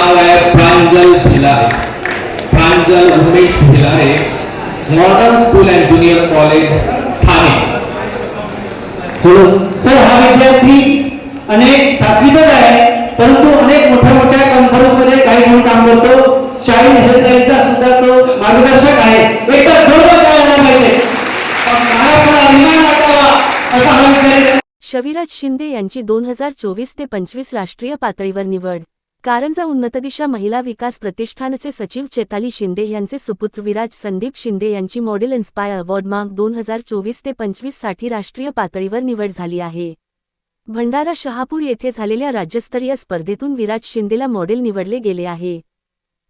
नाव आहे Pranjal Bhilare, Pranjal Umesh Bhilare, modern school and junior college Thane. Sir हा विद्यार्थी अनेक सातवीतच आहे, परंतु अनेक मोठ्या मोठ्या कॉन्फरन्स मध्ये काही म्हणून काम करतो। शाहीर हेल्पलाईनचा सुद्धा तो मार्गदर्शक आहे। एकदा जोरदार करायला पाहिजे, महाराष्ट्राला अभिमान वाटावा असा हा विद्यार्थी। शविराज शिंदे यांची 2024 ते 25 राष्ट्रीय पातळीवर निवड। कारंजा उन्नत दिशा महिला विकास प्रतिष्ठानचे सचिव चेताली शिंदे यांचे सुपुत्र विराज संदीप शिंदे यांची मॉडेल इन्स्पायर अवॉर्ड मार्क 2024 ते 25 साठी राष्ट्रीय पातळीवर निवड झाली आहे। भंडारा शहापूर येथे झालेल्या राज्यस्तरीय स्पर्धेतून विराज शिंदेला मॉडेल निवडले गेले आहे।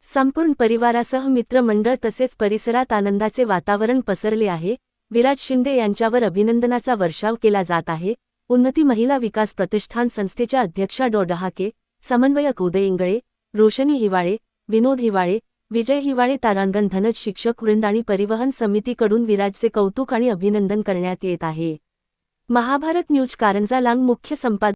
संपूर्ण परिवारासह मित्रमंडळ तसेच परिसरात आनंदाचे वातावरण पसरले आहे। विराज शिंदे यांच्यावर अभिनंदनाचा वर्षाव केला जात आहे। उन्नती महिला विकास प्रतिष्ठान संस्थेच्या अध्यक्षा डॉ डहाके, समन्वयक उदय इंगळे, रोशनी हिवाळे, विनोद हिवाळे, विजय हिवाळे, तारांगण धनज शिक्षक वृंद आणि परिवहन समितीकडून विराजचे कौतुक आणि अभिनंदन करण्यात येत आहे। महाभारत न्यूज कारंजा लांग मुख्य संपादक